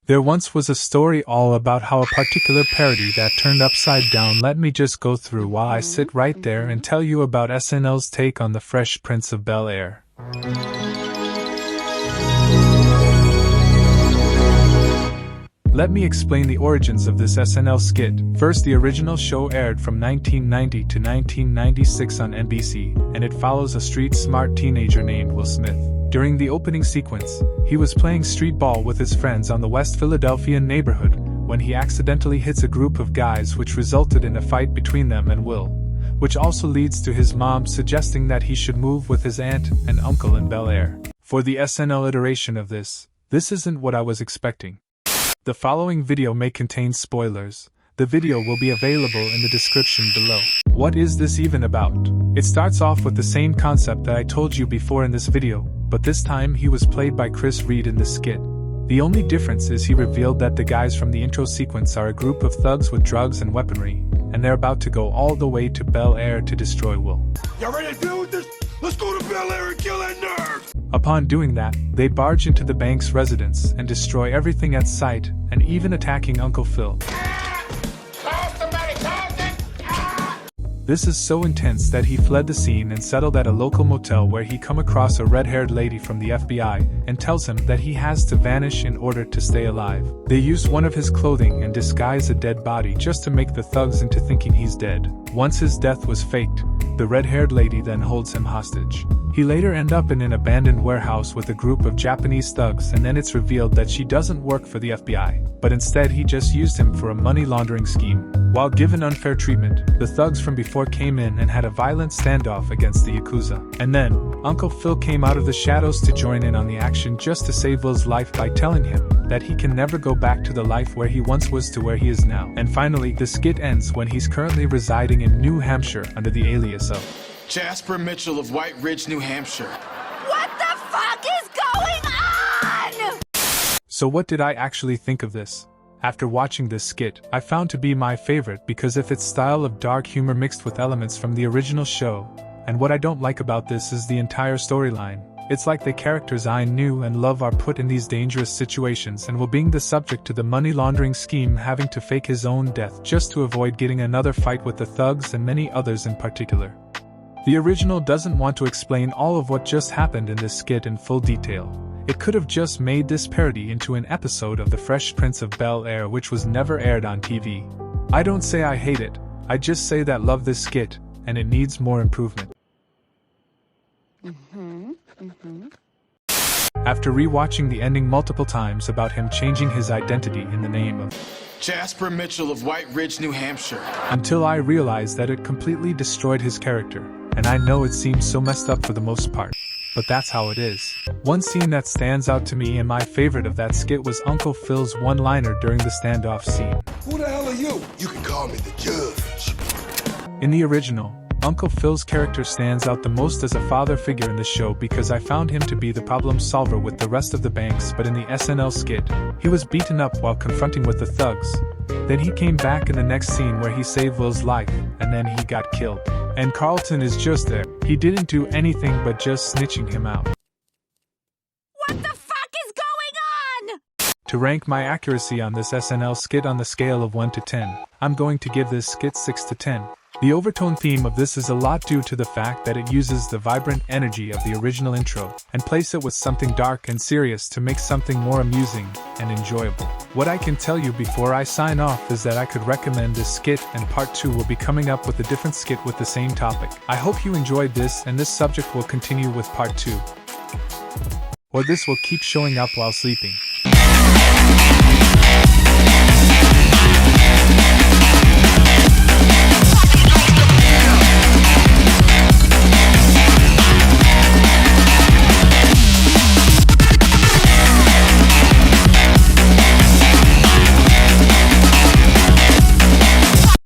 There once was a story all about how a particular parody that turned upside down. Let me just go through while I sit right there and tell you about SNL's take on the Fresh Prince of Bel-Air. Let me explain the origins of this SNL skit. First, the original show aired from 1990 to 1996 on NBC, and it follows a street-smart teenager named Will Smith. During the opening sequence, he was playing street ball with his friends on the West Philadelphia neighborhood when he accidentally hits a group of guys, which resulted in a fight between them and Will, which also leads to his mom suggesting that he should move with his aunt and uncle in Bel-Air. For the SNL iteration of this isn't what I was expecting. The following video may contain spoilers. The video will be available in the description below. What is this even about? It starts off with the same concept that I told you before in this video, but this time he was played by Chris Reed in the skit. The only difference is he revealed that the guys from the intro sequence are a group of thugs with drugs and weaponry, and they're about to go all the way to Bel-Air to destroy Will. Y'all ready to deal with this? Let's go to Bel-Air and kill that nerd! Upon doing that, they barge into the bank's residence and destroy everything at sight, and even attacking Uncle Phil. This is so intense that he fled the scene and settled at a local motel where he come across a red-haired lady from the FBI and tells him that he has to vanish in order to stay alive. They use one of his clothing and disguise a dead body just to make the thugs into thinking he's dead. Once his death was faked, the red-haired lady then holds him hostage. He later ends up in an abandoned warehouse with a group of Japanese thugs, and then it's revealed that she doesn't work for the FBI, but instead he just used him for a money laundering scheme. While given unfair treatment, the thugs from before came in and had a violent standoff against the Yakuza. And then, Uncle Phil came out of the shadows to join in on the action just to save Will's life by telling him that he can never go back to the life where he once was to where he is now. And finally, the skit ends when he's currently residing in New Hampshire under the alias of Jasper Mitchell of White Ridge, New Hampshire. What the fuck is going on? So what did I actually think of this? After watching this skit, I found to be my favorite because of its style of dark humor mixed with elements from the original show, and what I don't like about this is the entire storyline. It's like the characters I knew and love are put in these dangerous situations and will being the subject to the money laundering scheme, having to fake his own death just to avoid getting another fight with the thugs and many others in particular. The original doesn't want to explain all of what just happened in this skit in full detail. It could have just made this parody into an episode of The Fresh Prince of Bel-Air, which was never aired on TV. I don't say I hate it, I just say that love this skit, and it needs more improvement. After rewatching the ending multiple times about him changing his identity in the name of Jasper Mitchell of White Ridge, New Hampshire, until I realized that it completely destroyed his character, and I know it seems so messed up for the most part, but that's how it is. One scene that stands out to me and my favorite of that skit was Uncle Phil's one-liner during the standoff scene. Who the hell are you? You can call me the judge. In the original, Uncle Phil's character stands out the most as a father figure in the show because I found him to be the problem solver with the rest of the banks, but in the SNL skit, he was beaten up while confronting with the thugs. Then he came back in the next scene where he saved Will's life, and then he got killed. And Carlton is just there. He didn't do anything but just snitching him out. What the fuck is going on? To rank my accuracy on this SNL skit on the scale of 1 to 10, I'm going to give this skit 6 to 10. The overtone theme of this is a lot due to the fact that it uses the vibrant energy of the original intro and places it with something dark and serious to make something more amusing and enjoyable. What I can tell you before I sign off is that I could recommend this skit, and part 2 will be coming up with a different skit with the same topic. I hope you enjoyed this, and this subject will continue with part 2. Or this will keep showing up while sleeping.